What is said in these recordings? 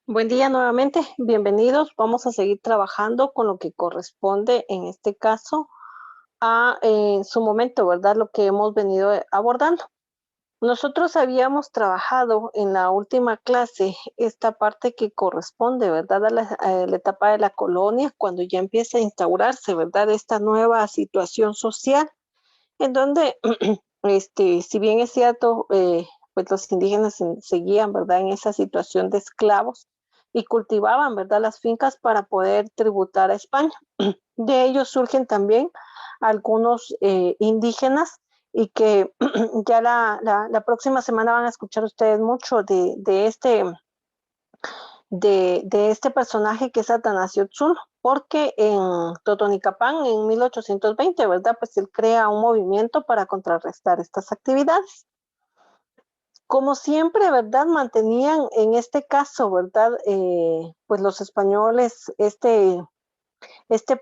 Buen día nuevamente, bienvenidos. Vamos a seguir trabajando con lo que corresponde en este caso a en su momento, ¿verdad? Lo que hemos venido abordando. Nosotros habíamos trabajado en la última clase esta parte que corresponde, ¿verdad? A la etapa de la colonia, cuando ya empieza a instaurarse, ¿verdad? Esta nueva situación social en donde, si bien es cierto, pues los indígenas seguían, ¿verdad?, en esa situación de esclavos y cultivaban, ¿verdad?, las fincas para poder tributar a España. De ellos surgen también algunos indígenas y que ya la próxima semana van a escuchar ustedes mucho de este personaje que es Atanasio Tzul, porque en Totonicapán, en 1820, ¿verdad? Pues él crea un movimiento para contrarrestar estas actividades. Como siempre, ¿verdad? Mantenían en este caso, ¿verdad? Pues los españoles, este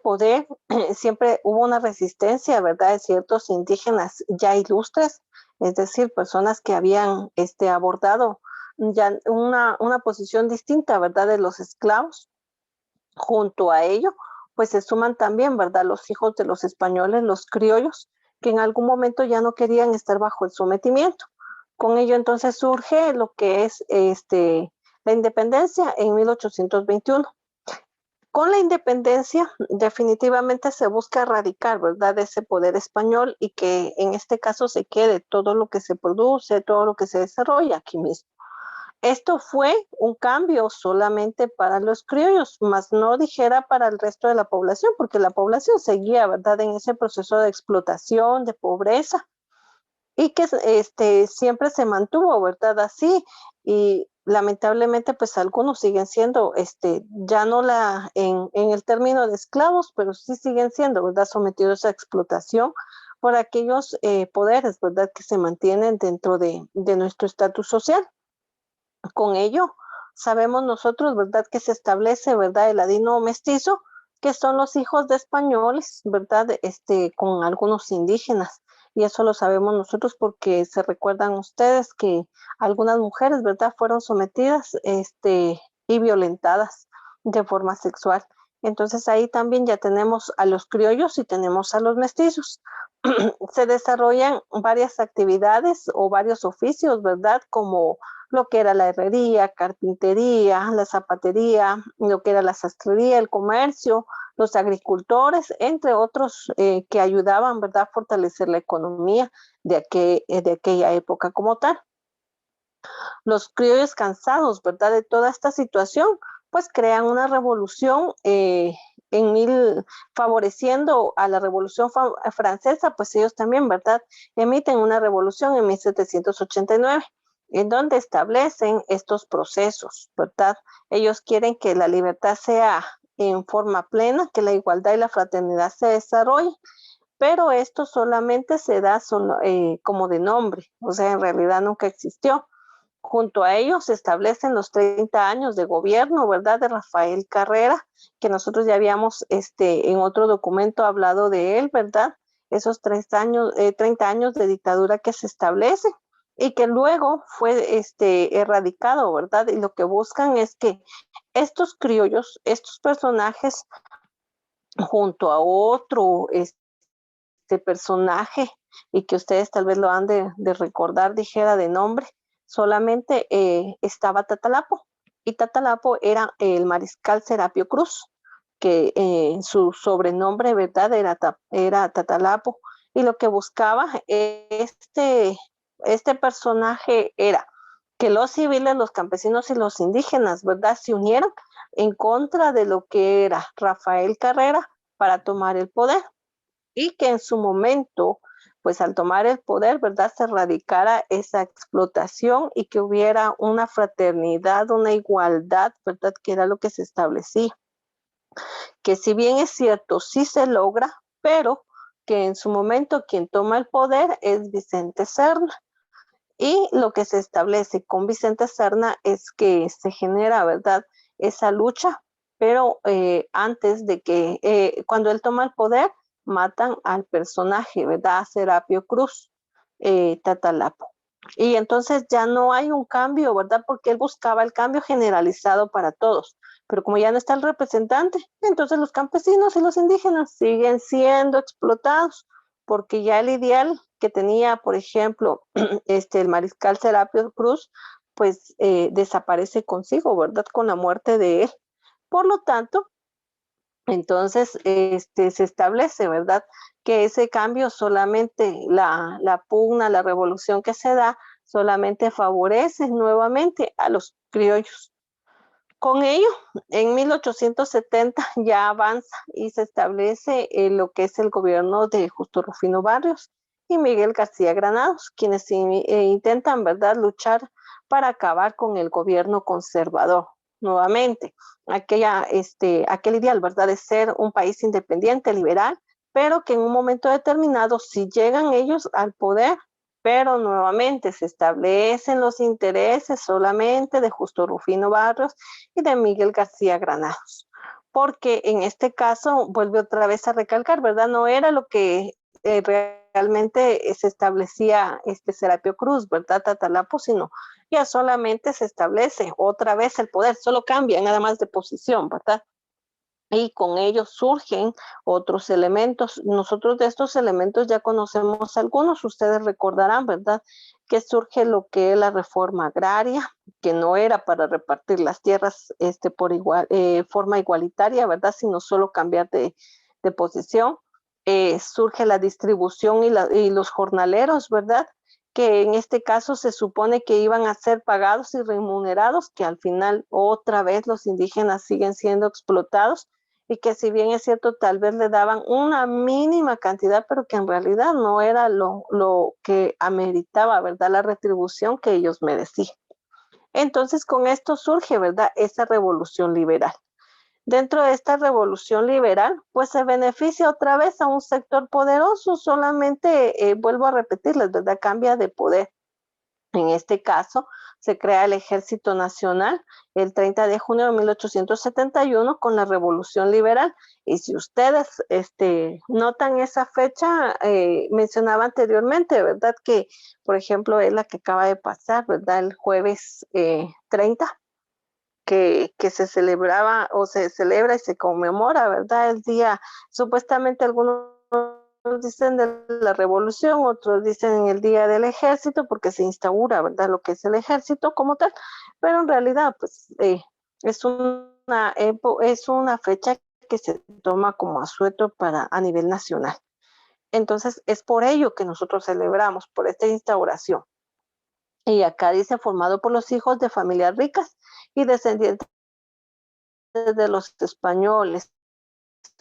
poder, siempre hubo una resistencia, ¿verdad? De ciertos indígenas ya ilustres, es decir, personas que habían abordado ya una posición distinta, ¿verdad? De los esclavos. Junto a ello, pues se suman también, ¿verdad? Los hijos de los españoles, los criollos, que en algún momento ya no querían estar bajo el sometimiento. Con ello entonces surge lo que es la independencia en 1821. Con la independencia definitivamente se busca erradicar, ¿verdad?, ese poder español y que en este caso se quede todo lo que se produce, todo lo que se desarrolla aquí mismo. Esto fue un cambio solamente para los criollos, más no dijera para el resto de la población, porque la población seguía, ¿verdad?, en ese proceso de explotación, de pobreza, y que siempre se mantuvo, ¿verdad?, así, y lamentablemente, pues algunos siguen siendo, ya no en el término de esclavos, pero sí siguen siendo, ¿verdad?, sometidos a explotación por aquellos poderes, ¿verdad?, que se mantienen dentro de nuestro estatus social. Con ello, sabemos nosotros, ¿verdad?, que se establece, ¿verdad?, el ladino mestizo, que son los hijos de españoles, ¿verdad?, con algunos indígenas. Y eso lo sabemos nosotros porque se recuerdan ustedes que algunas mujeres, ¿verdad?, fueron sometidas, y violentadas de forma sexual. Entonces ahí también ya tenemos a los criollos y tenemos a los mestizos. Se desarrollan varias actividades o varios oficios, ¿verdad? Como lo que era la herrería, carpintería, la zapatería, lo que era la sastrería, el comercio, los agricultores, entre otros que ayudaban, ¿verdad?, a fortalecer la economía de aquella época como tal. Los criollos cansados, ¿verdad?, de toda esta situación, pues crean una revolución favoreciendo a la Revolución Francesa, pues ellos también, ¿verdad?, emiten una revolución en 1789 en donde establecen estos procesos, ¿verdad? Ellos quieren que la libertad sea en forma plena, que la igualdad y la fraternidad se desarrollen, pero esto solamente se da como de nombre, o sea, en realidad nunca existió. Junto a ellos se establecen los 30 años de gobierno, ¿verdad?, de Rafael Carrera, que nosotros ya habíamos en otro documento hablado de él, ¿verdad? Esos 30 años de dictadura que se establece y que luego fue erradicado, ¿verdad? Y lo que buscan es que estos criollos, estos personajes, junto a otro personaje, y que ustedes tal vez lo han de recordar, dijera de nombre, solamente estaba Tatalapo, y Tatalapo era el mariscal Serapio Cruz, que su sobrenombre, ¿verdad?, era Tatalapo, y lo que buscaba este personaje era que los civiles, los campesinos y los indígenas, ¿verdad?, se unieran en contra de lo que era Rafael Carrera para tomar el poder y que en su momento, pues al tomar el poder, ¿verdad?, se erradicara esa explotación y que hubiera una fraternidad, una igualdad, ¿verdad?, que era lo que se establecía. Que si bien es cierto, sí se logra, pero que en su momento quien toma el poder es Vicente Serna. Y lo que se establece con Vicente Serna es que se genera, ¿verdad?, esa lucha, pero antes de que, cuando él toma el poder, matan al personaje, ¿verdad?, a Serapio Cruz, Tatalapo. Y entonces ya no hay un cambio, ¿verdad? Porque él buscaba el cambio generalizado para todos. Pero como ya no está el representante, entonces los campesinos y los indígenas siguen siendo explotados, porque ya el ideal que tenía, por ejemplo, el mariscal Serapio Cruz, pues desaparece consigo, ¿verdad? Con la muerte de él. Por lo tanto, entonces, se establece, ¿verdad? Que ese cambio solamente, la pugna, la revolución que se da, solamente favorece nuevamente a los criollos. Con ello, en 1870 ya avanza y se establece lo que es el gobierno de Justo Rufino Barrios y Miguel García Granados, quienes intentan, ¿verdad?, luchar para acabar con el gobierno conservador. Nuevamente, aquel ideal, ¿verdad?, de ser un país independiente, liberal, pero que en un momento determinado, si llegan ellos al poder, pero nuevamente se establecen los intereses solamente de Justo Rufino Barrios y de Miguel García Granados. Porque en este caso, vuelve otra vez a recalcar, ¿verdad? No era lo que realmente se establecía Serapio Cruz, ¿verdad? Tatalapo, sino ya solamente se establece otra vez el poder, solo cambia nada más de posición, ¿verdad? Y con ellos surgen otros elementos. Nosotros de estos elementos ya conocemos algunos, ustedes recordarán, ¿verdad? Que surge lo que es la reforma agraria, que no era para repartir las tierras por igual, forma igualitaria, ¿verdad? Sino solo cambiar de posición. Surge la distribución y los jornaleros, ¿verdad? Que en este caso se supone que iban a ser pagados y remunerados, que al final otra vez los indígenas siguen siendo explotados y que si bien es cierto, tal vez le daban una mínima cantidad, pero que en realidad no era lo que ameritaba, ¿verdad? La retribución que ellos merecían. Entonces, con esto surge, ¿verdad? Esa revolución liberal. Dentro de esta revolución liberal, pues se beneficia otra vez a un sector poderoso, solamente, vuelvo a repetirles, ¿verdad? Cambia de poder. En este caso, se crea el Ejército Nacional el 30 de junio de 1871 con la Revolución Liberal. Y si ustedes notan esa fecha, mencionaba anteriormente, ¿verdad? Que, por ejemplo, es la que acaba de pasar, ¿verdad? El jueves 30, que se celebraba o se celebra y se conmemora, ¿verdad? El día, supuestamente algunos dicen de la revolución, otros dicen en el día del ejército, porque se instaura, ¿verdad? Lo que es el ejército como tal, pero en realidad, pues, es una fecha que se toma como asueto a nivel nacional. Entonces, es por ello que nosotros celebramos, por esta instauración. Y acá dice, formado por los hijos de familias ricas y descendientes de los españoles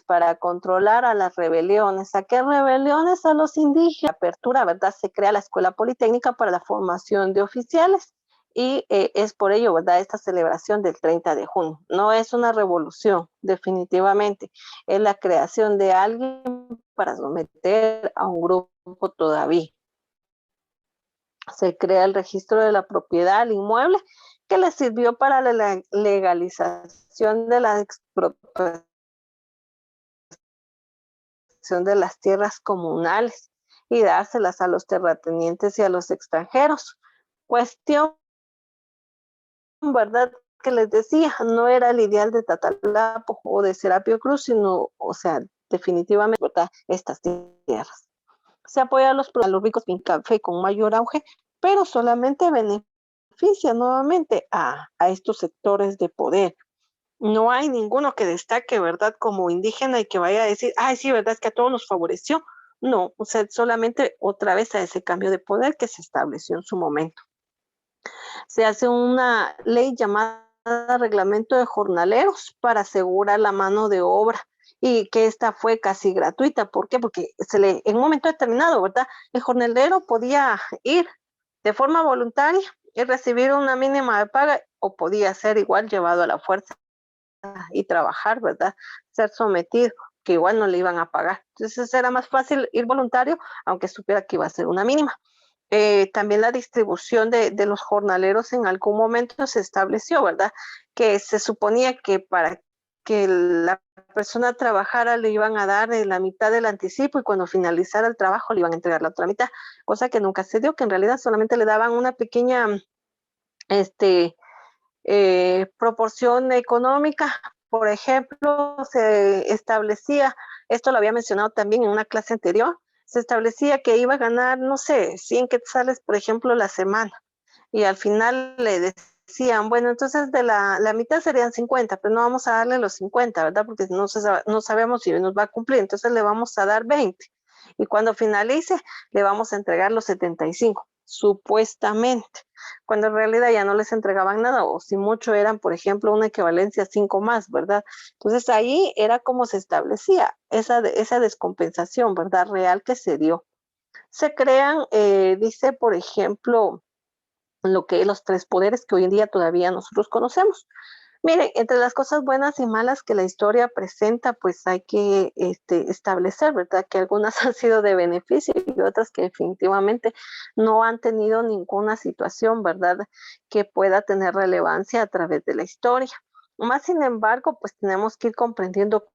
para controlar a las rebeliones. ¿A qué rebeliones? A los indígenas. Apertura, ¿verdad? Se crea la Escuela Politécnica para la formación de oficiales y es por ello, ¿verdad? Esta celebración del 30 de junio. No es una revolución, definitivamente. Es la creación de alguien para someter a un grupo todavía. Se crea el registro de la propiedad al inmueble que le sirvió para la legalización de la expropiación de las tierras comunales y dárselas a los terratenientes y a los extranjeros. Cuestión, ¿verdad? Que les decía, no era el ideal de Tatalapo o de Serapio Cruz, sino, o sea, definitivamente, ¿verdad? Estas tierras. Se apoya a los ricos en café con mayor auge, pero solamente beneficia nuevamente a estos sectores de poder. No hay ninguno que destaque, ¿verdad? Como indígena y que vaya a decir, ay, sí, ¿verdad? Es que a todos nos favoreció. No, o sea, solamente otra vez a ese cambio de poder que se estableció en su momento. Se hace una ley llamada Reglamento de Jornaleros para asegurar la mano de obra y que esta fue casi gratuita. ¿Por qué? Porque en un momento determinado, ¿verdad? El jornalero podía ir de forma voluntaria y recibir una mínima de paga o podía ser igual llevado a la fuerza y trabajar, ¿verdad? Ser sometido, que igual no le iban a pagar. Entonces era más fácil ir voluntario, aunque supiera que iba a ser una mínima. También la distribución de los jornaleros en algún momento se estableció, ¿verdad? Que se suponía que para que la persona trabajara le iban a dar la mitad del anticipo y cuando finalizara el trabajo le iban a entregar la otra mitad, cosa que nunca se dio, que en realidad solamente le daban una pequeña este, proporción económica. Por ejemplo, se establecía, esto lo había mencionado también en una clase anterior, se establecía que iba a ganar, no sé, 100 quetzales, por ejemplo, la semana. Y al final le decían, bueno, entonces de la mitad serían 50, pero no vamos a darle los 50, ¿verdad? Porque no sabemos si nos va a cumplir, entonces le vamos a dar 20. Y cuando finalice, le vamos a entregar los 75, supuestamente, cuando en realidad ya no les entregaban nada, o si mucho eran, por ejemplo, una equivalencia a 5 más, ¿verdad? Entonces ahí era como se establecía esa descompensación, ¿verdad? Real que se dio. Se crean, dice, por ejemplo, lo que los tres poderes que hoy en día todavía nosotros conocemos. Miren, entre las cosas buenas y malas que la historia presenta, pues hay que establecer, ¿verdad? Que algunas han sido de beneficio y otras que definitivamente no han tenido ninguna situación, ¿verdad? Que pueda tener relevancia a través de la historia. Más sin embargo, pues tenemos que ir comprendiendo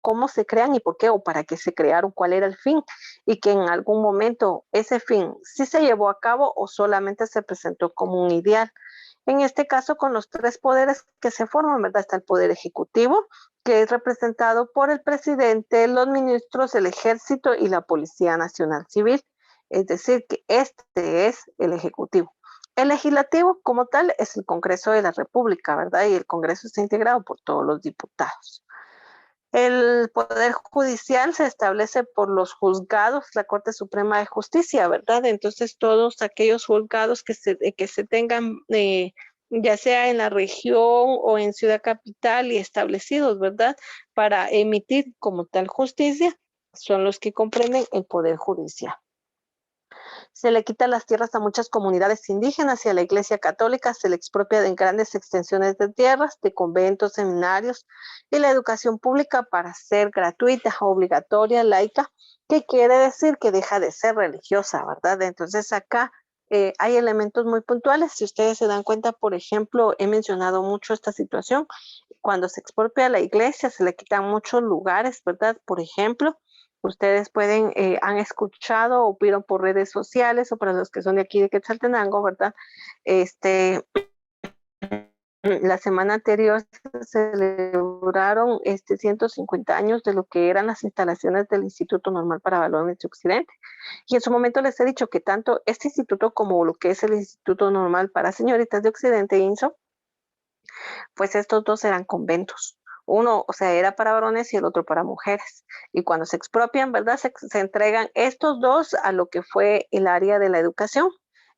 cómo se crean y por qué o para qué se crearon, cuál era el fin y que en algún momento ese fin sí se llevó a cabo o solamente se presentó como un ideal. En este caso, con los tres poderes que se forman, ¿verdad? Está el poder ejecutivo, que es representado por el presidente, los ministros, el ejército y la Policía Nacional Civil. Es decir, que este es el ejecutivo. El legislativo, como tal, es el Congreso de la República, ¿verdad? Y el Congreso está integrado por todos los diputados. El Poder Judicial se establece por los juzgados, la Corte Suprema de Justicia, ¿verdad? Entonces, todos aquellos juzgados que se tengan, ya sea en la región o en Ciudad Capital y establecidos, ¿verdad? Para emitir como tal justicia, son los que comprenden el Poder Judicial. Se le quita las tierras a muchas comunidades indígenas y a la Iglesia Católica se le expropia de grandes extensiones de tierras, de conventos, seminarios y la educación pública para ser gratuita, obligatoria, laica, que quiere decir que deja de ser religiosa, ¿verdad? Entonces acá hay elementos muy puntuales. Si ustedes se dan cuenta, por ejemplo, he mencionado mucho esta situación. Cuando se expropia a la iglesia, se le quitan muchos lugares, ¿verdad? Por ejemplo, ustedes pueden, han escuchado o vieron por redes sociales o para los que son de aquí de Quetzaltenango, ¿verdad? Este, la semana anterior se celebraron 150 años de lo que eran las instalaciones del Instituto Normal para Varones de Occidente. Y en su momento les he dicho que tanto este instituto como lo que es el Instituto Normal para Señoritas de Occidente, INSO, pues estos dos eran conventos. Uno, o sea, era para varones y el otro para mujeres. Y cuando se expropian, ¿verdad? Se entregan estos dos a lo que fue el área de la educación.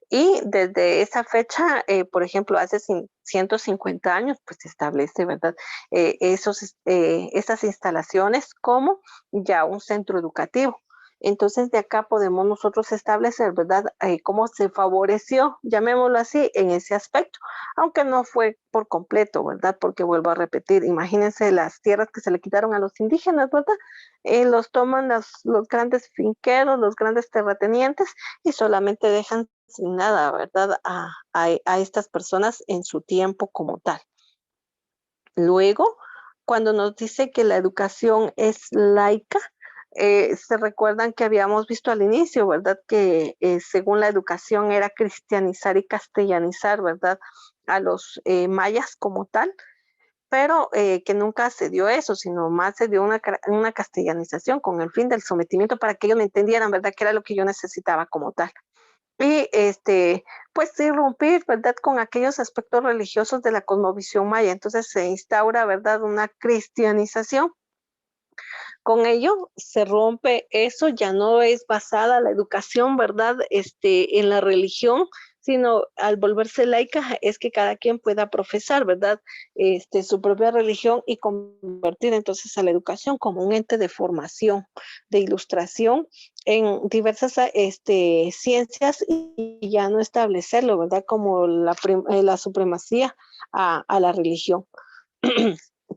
Y desde esa fecha, por ejemplo, hace 150 años, pues se establece, ¿verdad? Esas instalaciones como ya un centro educativo. Entonces, de acá podemos nosotros establecer, ¿verdad? Cómo se favoreció, llamémoslo así, en ese aspecto, aunque no fue por completo, ¿verdad? Porque vuelvo a repetir, imagínense las tierras que se le quitaron a los indígenas, ¿verdad? Los toman los grandes finqueros, los grandes terratenientes y solamente dejan sin nada, ¿verdad? A estas personas en su tiempo como tal. Luego, cuando nos dice que la educación es laica, se recuerdan que habíamos visto al inicio, ¿verdad? Que según la educación era cristianizar y castellanizar, ¿verdad? A los mayas como tal, pero que nunca se dio eso, sino más se dio una castellanización con el fin del sometimiento para que ellos me entendieran, ¿verdad? Que era lo que yo necesitaba como tal. Y pues irrumpir, ¿verdad? Con aquellos aspectos religiosos de la cosmovisión maya. Entonces se instaura, ¿verdad? Una cristianización. Con ello se rompe eso, ya no es basada la educación, ¿verdad? En la religión, sino al volverse laica es que cada quien pueda profesar, ¿verdad? Su propia religión y convertir entonces a la educación como un ente de formación, de ilustración en diversas ciencias y ya no establecerlo, ¿verdad? Como la supremacía a la religión.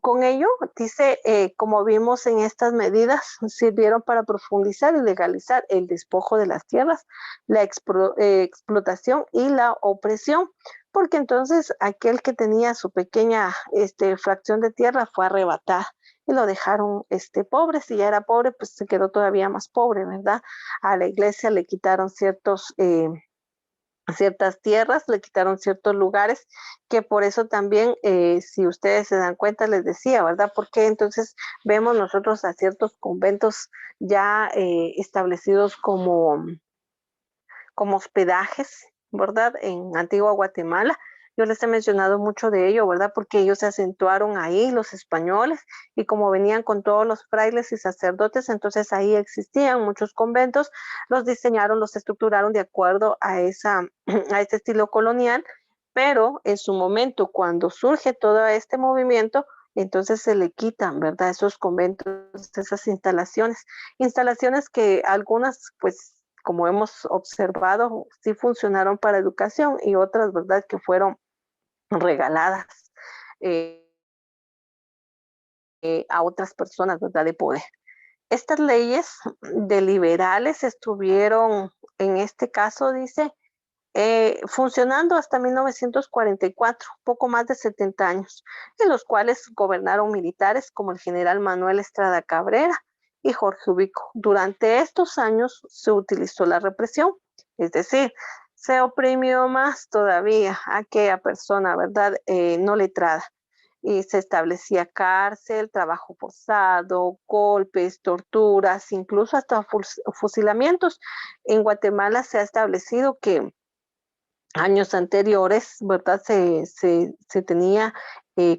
Con ello, dice, como vimos en estas medidas, sirvieron para profundizar y legalizar el despojo de las tierras, la explotación y la opresión. porque entonces aquel que tenía su pequeña fracción de tierra fue arrebatada y lo dejaron pobre. Si ya era pobre, pues se quedó todavía más pobre, ¿verdad? A la iglesia le quitaron ciertas tierras, le quitaron ciertos lugares, que por eso también, si ustedes se dan cuenta, les decía, ¿verdad? Porque entonces vemos nosotros a ciertos conventos ya establecidos como hospedajes, ¿verdad? En Antigua Guatemala. Yo les he mencionado mucho de ello, ¿verdad? Porque ellos se acentuaron ahí, los españoles, y como venían con todos los frailes y sacerdotes, entonces ahí existían muchos conventos, los diseñaron, los estructuraron de acuerdo a a ese estilo colonial, pero en su momento, cuando surge todo este movimiento, entonces se le quitan, ¿verdad? Esos conventos, esas instalaciones que algunas, pues, como hemos observado, sí funcionaron para educación y otras, ¿verdad?, que fueron regaladas eh, a otras personas, ¿verdad?, de poder. Estas leyes de liberales estuvieron, en este caso, dice, funcionando hasta 1944, poco más de 70 años, en los cuales gobernaron militares como el general Manuel Estrada Cabrera y Jorge Ubico. Durante estos años se utilizó la represión, es decir, se oprimió más todavía a aquella persona, ¿verdad? No letrada. Y se establecía cárcel, trabajo forzado, golpes, torturas, incluso hasta fusilamientos. En Guatemala se ha establecido que años anteriores, ¿verdad? Se tenía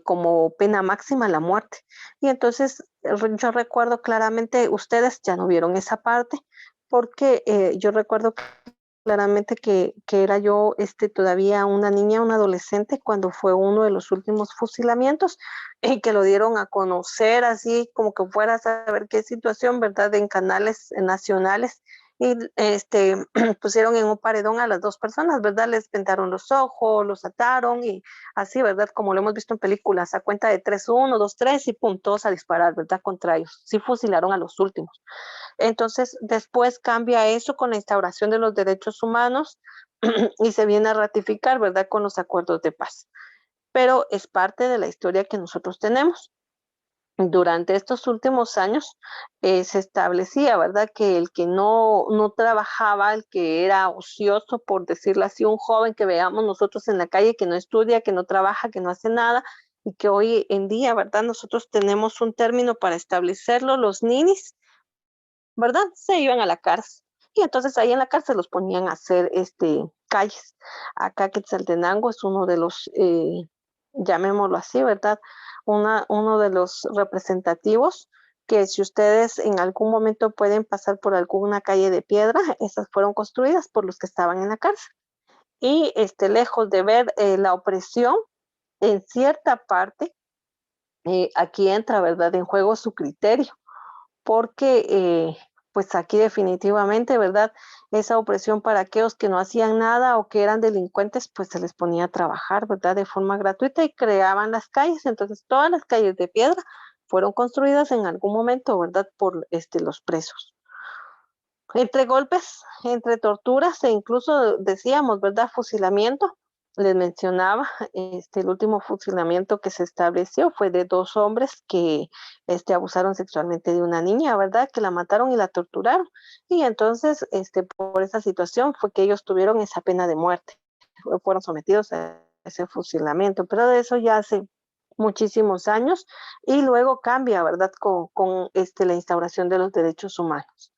como pena máxima la muerte. Y entonces yo recuerdo claramente, ustedes ya no vieron esa parte, porque yo recuerdo claramente que era yo todavía una niña, una adolescente, cuando fue uno de los últimos fusilamientos y que lo dieron a conocer así como que fuera a saber qué situación, ¿verdad? En canales nacionales y pusieron en un paredón a las dos personas, ¿verdad? Les pintaron los ojos, los ataron y así, ¿verdad? Como lo hemos visto en películas, a cuenta de 3, 1, 2, 3 y puntos a disparar, ¿verdad? Contra ellos. Sí fusilaron a los últimos. Entonces, después cambia eso con la instauración de los derechos humanos y se viene a ratificar, ¿verdad? Con los acuerdos de paz. Pero es parte de la historia que nosotros tenemos. Durante estos últimos años se establecía, ¿verdad?, que el que no trabajaba, el que era ocioso, por decirlo así, un joven que veamos nosotros en la calle, que no estudia, que no trabaja, que no hace nada, y que hoy en día, ¿verdad?, nosotros tenemos un término para establecerlo, los ninis, ¿verdad? Se iban a la cárcel. Y entonces ahí en la cárcel los ponían a hacer calles. Acá Quetzaltenango es uno de los, llamémoslo así, ¿verdad? Uno de los representativos que si ustedes en algún momento pueden pasar por alguna calle de piedra, esas fueron construidas por los que estaban en la cárcel. Y lejos de ver la opresión, en cierta parte, aquí entra, ¿verdad?, en juego su criterio porque pues aquí definitivamente, ¿verdad? Esa opresión para aquellos que no hacían nada o que eran delincuentes, pues se les ponía a trabajar, ¿verdad? De forma gratuita y creaban las calles. Entonces, todas las calles de piedra fueron construidas en algún momento, ¿verdad? Por los presos. Entre golpes, entre torturas e incluso decíamos, ¿verdad? Fusilamiento. Les mencionaba, el último fusilamiento que se estableció fue de 2 hombres que abusaron sexualmente de una niña, ¿verdad? Que la mataron y la torturaron. Y entonces, por esa situación fue que ellos tuvieron esa pena de muerte. Fueron sometidos a ese fusilamiento, pero de eso ya hace muchísimos años y luego cambia, ¿verdad? Con la instauración de los derechos humanos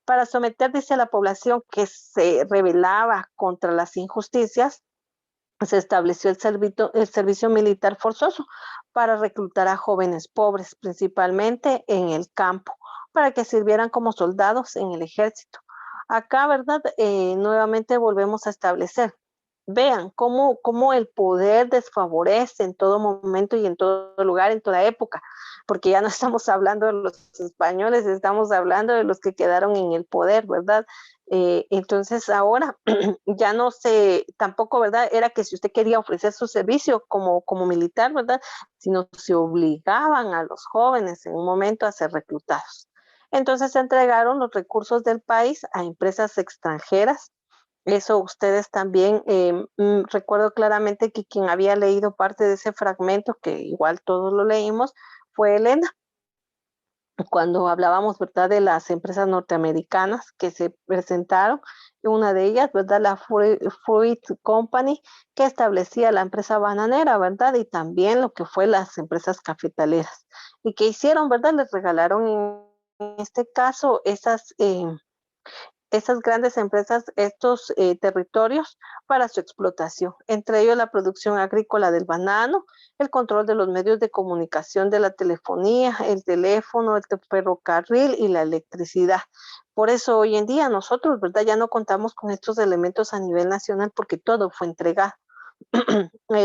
para someter, dice, a la población que se rebelaba contra las injusticias, se estableció el servicio militar forzoso para reclutar a jóvenes pobres, principalmente en el campo, para que sirvieran como soldados en el ejército. Acá, ¿verdad? Nuevamente volvemos a establecer. Vean cómo el poder desfavorece en todo momento y en todo lugar, en toda época, porque ya no estamos hablando de los españoles, estamos hablando de los que quedaron en el poder, ¿verdad? Entonces ahora ya no sé, tampoco, ¿verdad? Era que si usted quería ofrecer su servicio como militar, ¿verdad? Sino se obligaban a los jóvenes en un momento a ser reclutados. Entonces se entregaron los recursos del país a empresas extranjeras Eso ustedes también, recuerdo claramente que quien había leído parte de ese fragmento, que igual todos lo leímos, fue Elena, cuando hablábamos, ¿verdad?, de las empresas norteamericanas que se presentaron, una de ellas, ¿verdad?, la Fruit Company, que establecía la empresa bananera, ¿verdad?, y también lo que fue las empresas cafetaleras. ¿Y qué hicieron, verdad? Les regalaron en este caso esas grandes empresas, estos territorios para su explotación, entre ellos la producción agrícola del banano, el control de los medios de comunicación, de la telefonía, el teléfono, el ferrocarril y la electricidad. Por eso hoy en día nosotros, ¿verdad? Ya no contamos con estos elementos a nivel nacional porque todo fue entregado.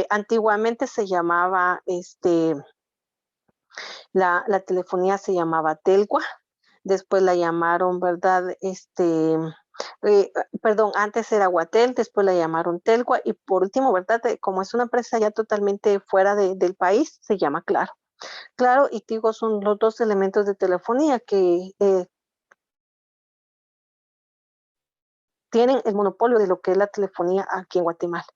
Antiguamente se llamaba, la telefonía se llamaba Telgua, después la llamaron, ¿verdad? Perdón, antes era Guatel, después la llamaron Telgua y por último, ¿verdad? Como es una empresa ya totalmente fuera del país, se llama Claro. Claro y Tigo son los dos elementos de telefonía que tienen el monopolio de lo que es la telefonía aquí en Guatemala.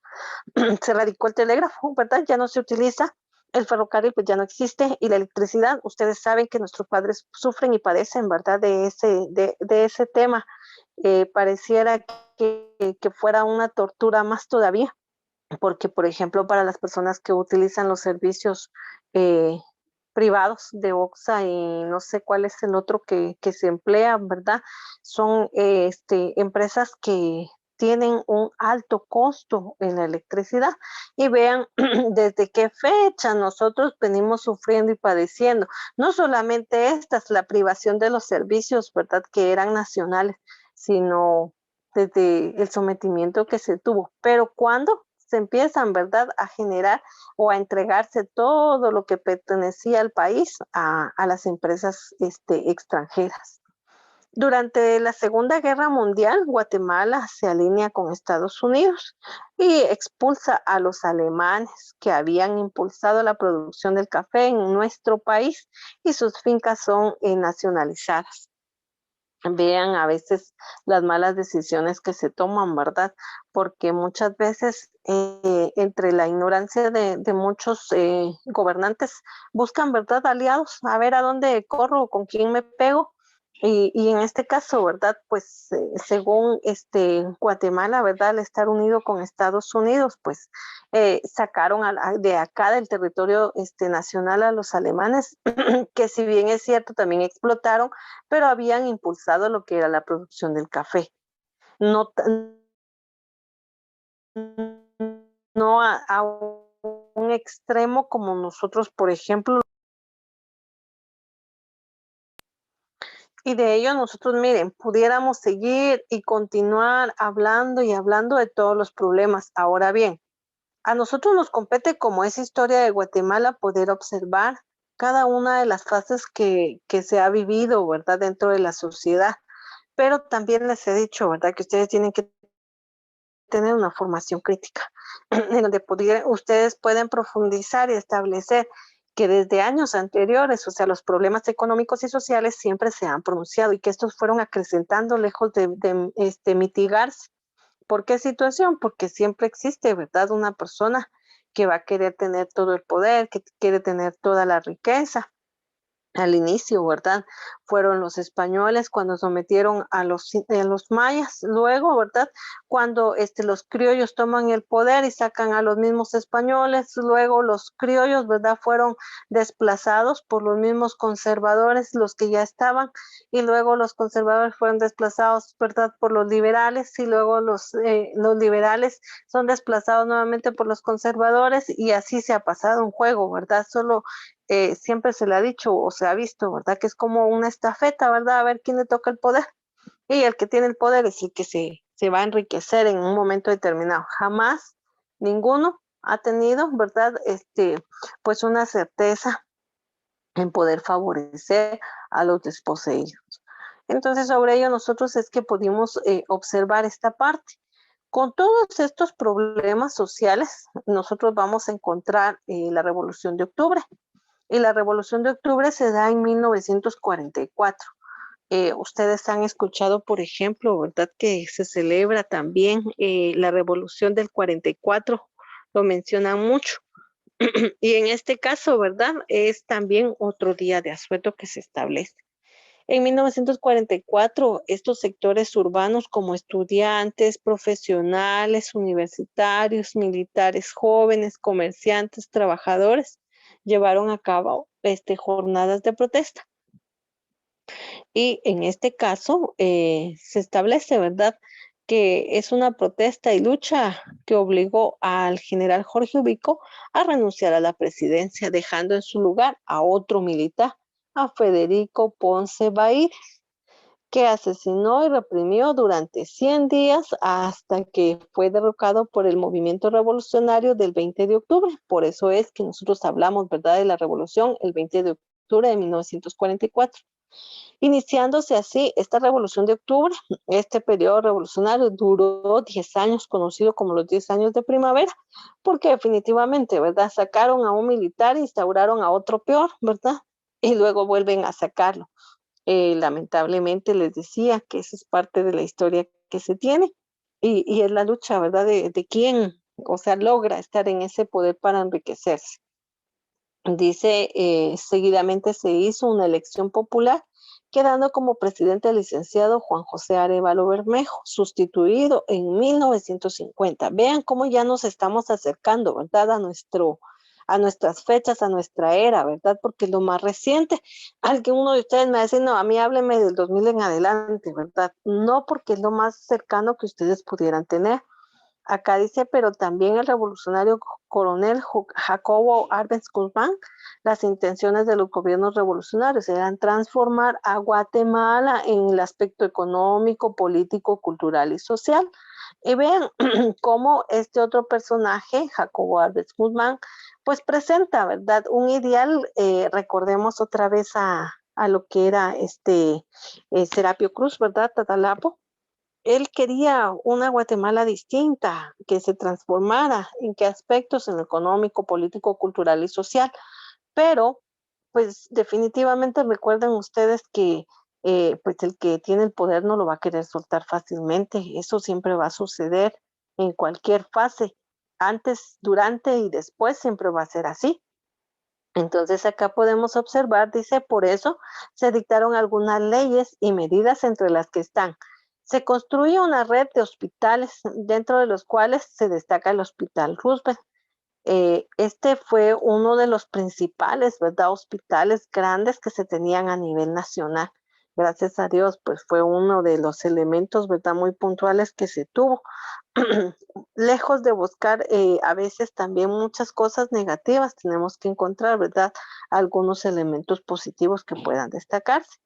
Se radicó el telégrafo, ¿verdad? Ya no se utiliza. El ferrocarril pues ya no existe y la electricidad, ustedes saben que nuestros padres sufren y padecen, ¿verdad? De ese tema. Pareciera que fuera una tortura más todavía, porque, por ejemplo, para las personas que utilizan los servicios eh, privados de OXA y no sé cuál es el otro que se emplea, ¿verdad? Son empresas que tienen un alto costo en la electricidad y vean desde qué fecha nosotros venimos sufriendo y padeciendo. No solamente estas, la privación de los servicios, ¿verdad? Que eran nacionales, sino desde el sometimiento que se tuvo. Pero cuando se empiezan, ¿verdad?, a generar o a entregarse todo lo que pertenecía al país a las empresas extranjeras. Durante la Segunda Guerra Mundial, Guatemala se alinea con Estados Unidos y expulsa a los alemanes que habían impulsado la producción del café en nuestro país y sus fincas son nacionalizadas. Vean a veces las malas decisiones que se toman, ¿verdad? Porque muchas veces entre la ignorancia de muchos gobernantes buscan, ¿verdad? Aliados, a ver a dónde corro, con quién me pego. Y en este caso, ¿verdad? Pues según Guatemala, ¿verdad? Al estar unido con Estados Unidos, pues sacaron de acá del territorio nacional a los alemanes, que si bien es cierto, también explotaron, pero habían impulsado lo que era la producción del café. No, no a un extremo como nosotros, por ejemplo. Y de ello nosotros, miren, pudiéramos seguir y continuar hablando y hablando de todos los problemas. Ahora bien, a nosotros nos compete, como es historia de Guatemala, poder observar cada una de las fases que se ha vivido, ¿verdad?, dentro de la sociedad. Pero también les he dicho, ¿verdad?, que ustedes tienen que tener una formación crítica, en donde ustedes pueden profundizar y establecer que desde años anteriores, o sea, los problemas económicos y sociales siempre se han pronunciado y que estos fueron acrecentando lejos de mitigarse. ¿Por qué situación? Porque siempre existe, ¿verdad?, una persona que va a querer tener todo el poder, que quiere tener toda la riqueza. Al inicio, ¿verdad? Fueron los españoles cuando sometieron a los mayas, luego, ¿verdad? Cuando los criollos toman el poder y sacan a los mismos españoles, luego los criollos, ¿verdad? Fueron desplazados por los mismos conservadores, los que ya estaban, y luego los conservadores fueron desplazados, ¿verdad? Por los liberales, y luego los liberales son desplazados nuevamente por los conservadores, y así se ha pasado un juego, ¿verdad? Solo siempre se le ha dicho o se ha visto, ¿verdad? Que es como una estafeta, ¿verdad? A ver quién le toca el poder. Y el que tiene el poder es el que se va a enriquecer en un momento determinado. Jamás ninguno ha tenido, ¿verdad? Pues una certeza en poder favorecer a los desposeídos. Entonces, sobre ello nosotros es que pudimos observar esta parte. Con todos estos problemas sociales, nosotros vamos a encontrar la Revolución de Octubre. Y la Revolución de Octubre se da en 1944. Ustedes han escuchado, por ejemplo, ¿verdad? Que se celebra también la Revolución del 44, lo mencionan mucho. Y en este caso, ¿verdad? Es también otro día de asueto que se establece. En 1944, estos sectores urbanos como estudiantes, profesionales, universitarios, militares jóvenes, comerciantes, trabajadores, llevaron a cabo jornadas de protesta. Y en este caso se establece, ¿verdad?, que es una protesta y lucha que obligó al general Jorge Ubico a renunciar a la presidencia, dejando en su lugar a otro militar, a Federico Ponce Baí, que asesinó y reprimió durante 100 días hasta que fue derrocado por el movimiento revolucionario del 20 de octubre. Por eso es que nosotros hablamos, ¿verdad?, de la revolución el 20 de octubre de 1944. Iniciándose así esta revolución de octubre, este periodo revolucionario duró 10 años, conocido como los 10 años de primavera, porque definitivamente, ¿verdad? Sacaron a un militar, instauraron a otro peor, ¿verdad? Y luego vuelven a sacarlo. Lamentablemente les decía que esa es parte de la historia que se tiene y es la lucha, ¿verdad? De quién, o sea, logra estar en ese poder para enriquecerse. Dice, seguidamente se hizo una elección popular, quedando como presidente el licenciado Juan José Arévalo Bermejo, sustituido en 1950. Vean cómo ya nos estamos acercando, ¿verdad? A nuestras fechas, a nuestra era, ¿verdad? Porque lo más reciente, alguno de ustedes me va a decir, no, a mí hábleme del 2000 en adelante, ¿verdad? No, porque es lo más cercano que ustedes pudieran tener. Acá dice, pero también el revolucionario coronel Jacobo Arbenz Guzmán, las intenciones de los gobiernos revolucionarios eran transformar a Guatemala en el aspecto económico, político, cultural y social. Y vean cómo este otro personaje, Jacobo Arbenz Guzmán, pues presenta, ¿verdad? Un ideal, recordemos otra vez a lo que era Serapio Cruz, ¿verdad? Tatalapo. Él quería una Guatemala distinta, que se transformara. ¿En qué aspectos? En lo económico, político, cultural y social. Pero, pues definitivamente recuerden ustedes que pues el que tiene el poder no lo va a querer soltar fácilmente. Eso siempre va a suceder en cualquier fase. Antes, durante y después siempre va a ser así. Entonces acá podemos observar, dice, por eso se dictaron algunas leyes y medidas entre las que están. Se construye una red de hospitales, dentro de los cuales se destaca el Hospital Roosevelt. Este fue uno de los principales, ¿verdad?, hospitales grandes que se tenían a nivel nacional. Gracias a Dios, pues fue uno de los elementos, ¿verdad?, muy puntuales que se tuvo. Lejos de buscar a veces también muchas cosas negativas, tenemos que encontrar, ¿verdad?, algunos elementos positivos que puedan destacarse.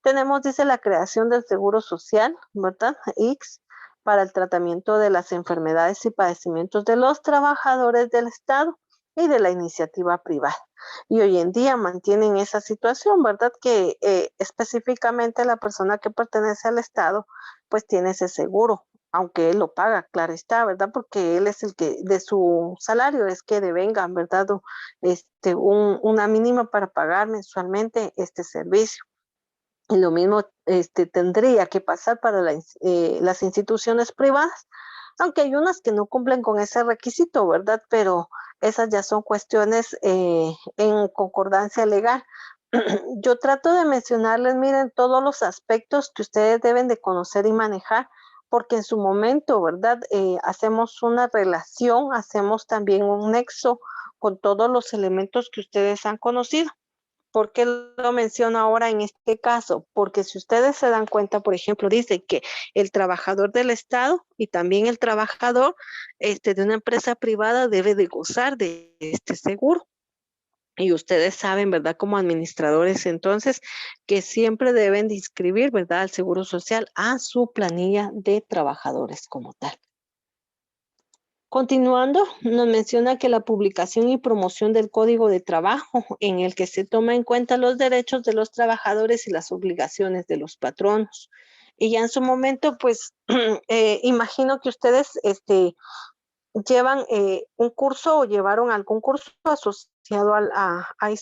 Tenemos, dice, la creación del Seguro Social, ¿verdad?, X, para el tratamiento de las enfermedades y padecimientos de los trabajadores del Estado y de la iniciativa privada. Y hoy en día mantienen esa situación, ¿verdad?, que específicamente la persona que pertenece al Estado, pues tiene ese seguro, aunque él lo paga, claro está, ¿verdad? Porque él es el que de su salario es que devengan, ¿verdad? Una mínima para pagar mensualmente este servicio. Y lo mismo tendría que pasar para las instituciones privadas, aunque hay unas que no cumplen con ese requisito, ¿verdad? Pero esas ya son cuestiones en concordancia legal. Yo trato de mencionarles, miren, todos los aspectos que ustedes deben de conocer y manejar, porque en su momento, ¿verdad? Hacemos una relación, hacemos también un nexo con todos los elementos que ustedes han conocido. ¿Por qué lo menciono ahora en este caso? Porque si ustedes se dan cuenta, por ejemplo, dice que el trabajador del Estado y también el trabajador de una empresa privada debe de gozar de este seguro. Y ustedes saben, ¿verdad? Como administradores, entonces, que siempre deben de inscribir, ¿verdad?, al Seguro Social a su planilla de trabajadores como tal. Continuando, nos menciona que la publicación y promoción del Código de Trabajo, en el que se toma en cuenta los derechos de los trabajadores y las obligaciones de los patronos. Y ya en su momento, pues, imagino que ustedes llevan un curso o llevaron algún curso asociado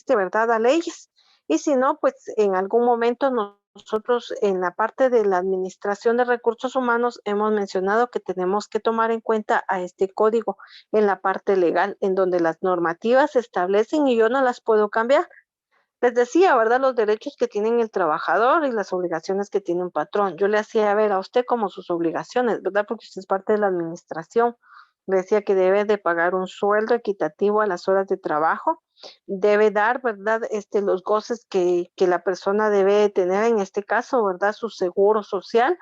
¿verdad?, a leyes. Y si no, pues en algún momento nos nosotros en la parte de la administración de recursos humanos hemos mencionado que tenemos que tomar en cuenta a este código en la parte legal, en donde las normativas se establecen y yo no las puedo cambiar. Les decía, ¿verdad? Los derechos que tienen el trabajador y las obligaciones que tiene un patrón. Yo le hacía ver a usted como sus obligaciones, ¿verdad? Porque usted es parte de la administración. Le decía que debe de pagar un sueldo equitativo a las horas de trabajo, debe dar, ¿verdad? Los goces que la persona debe tener, en este caso, ¿verdad? Su seguro social,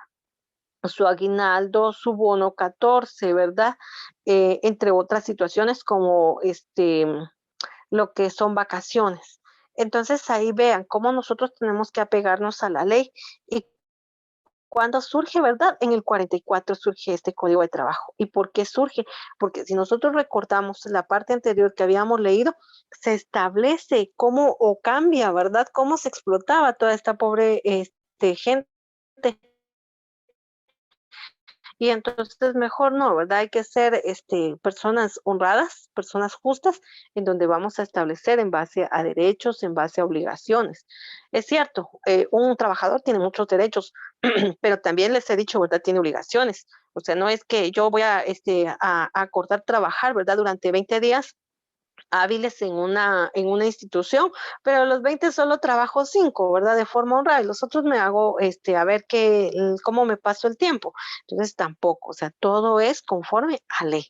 su aguinaldo, su bono 14, ¿verdad? Entre otras situaciones como lo que son vacaciones. Entonces ahí vean cómo nosotros tenemos que apegarnos a la ley y cuando surge, ¿verdad? En el 44 surge este código de trabajo. ¿Y por qué surge? Porque si nosotros recordamos la parte anterior que habíamos leído, se establece cómo o cambia, ¿verdad? Cómo se explotaba toda esta pobre gente. Y entonces mejor no, ¿verdad? Hay que ser personas honradas, personas justas, en donde vamos a establecer en base a derechos, en base a obligaciones. Es cierto, un trabajador tiene muchos derechos, pero también les he dicho, ¿verdad? Tiene obligaciones. O sea, no es que yo voy a acordar trabajar, ¿verdad? Durante 20 días hábiles en una institución, pero los 20 solo trabajo 5, ¿verdad? De forma honrada, y los otros me hago, a ver cómo me paso el tiempo. Entonces tampoco, o sea, todo es conforme a ley.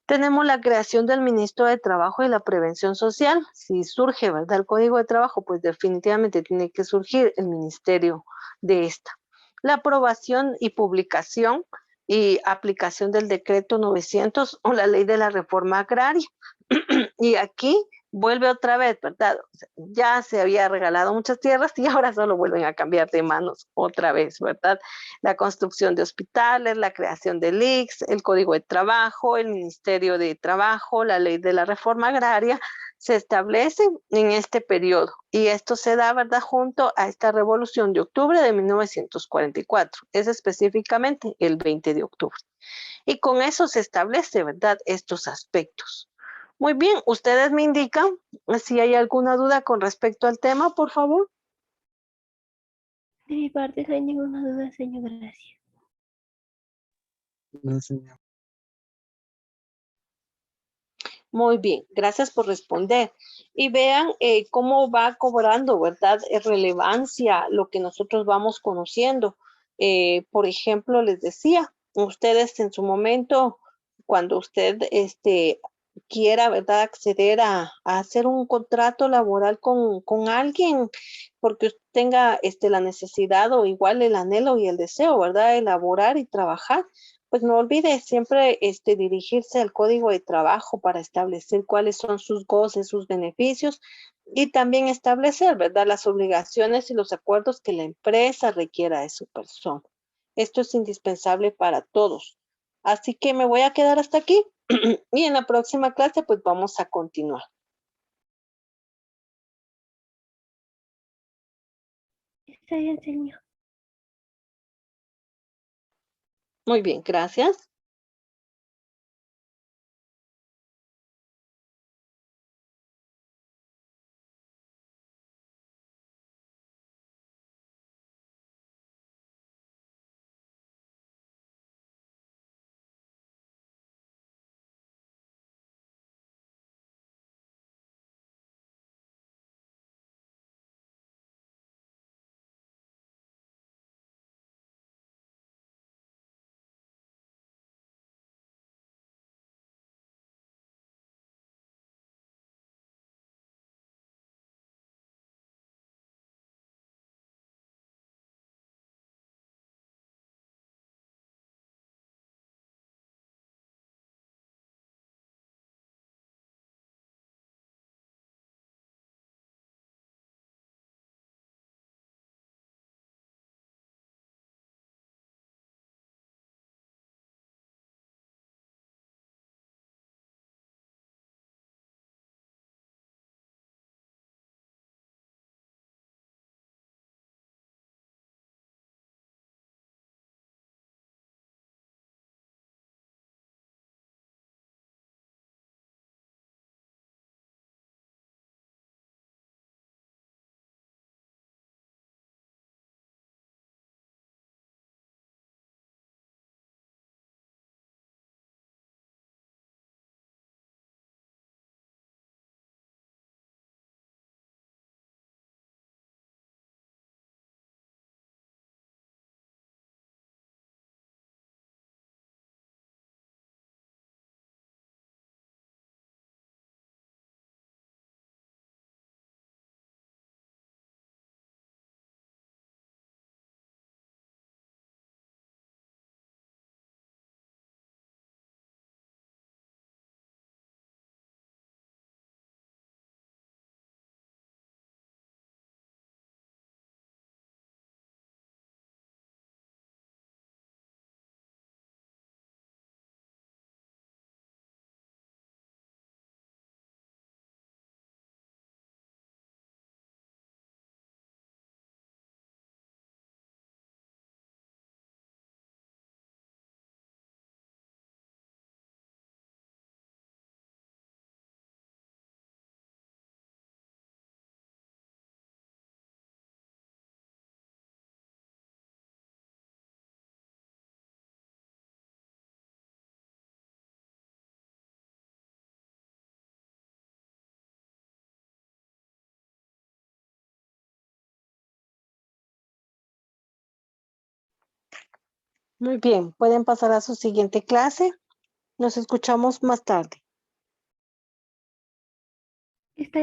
Tenemos la creación del ministro de Trabajo y la Prevención Social. Si surge, ¿verdad? El Código de Trabajo, pues definitivamente tiene que surgir el ministerio de esta. La aprobación y publicación y aplicación del decreto 900 o la ley de la reforma agraria. Y aquí vuelve otra vez, ¿verdad? O sea, ya se había regalado muchas tierras y ahora solo vuelven a cambiar de manos otra vez, ¿verdad? La construcción de hospitales, la creación del ICS, el Código de Trabajo, el Ministerio de Trabajo, la ley de la reforma agraria, se establecen en este periodo. Y esto se da, ¿verdad?, junto a esta revolución de octubre de 1944. Es específicamente el 20 de octubre. Y con eso se establece, ¿verdad?, estos aspectos. Muy bien, ustedes me indican si hay alguna duda con respecto al tema, por favor. De mi parte no hay ninguna duda, señor. Gracias. No, señor. Muy bien, gracias por responder. Y vean cómo va cobrando, ¿verdad? Relevancia lo que nosotros vamos conociendo. Por ejemplo, les decía, ustedes en su momento, cuando usted quiera, ¿verdad? Acceder a hacer un contrato laboral con alguien, porque usted tenga la necesidad o igual el anhelo y el deseo, ¿verdad? De elaborar y trabajar, pues no olvide siempre dirigirse al código de trabajo para establecer cuáles son sus goces, sus beneficios y también establecer, ¿verdad?, las obligaciones y los acuerdos que la empresa requiera de su persona. Esto es indispensable para todos. Así que me voy a quedar hasta aquí y en la próxima clase pues vamos a continuar. Está bien, señor. Muy bien, gracias. Muy bien, pueden pasar a su siguiente clase. Nos escuchamos más tarde. Está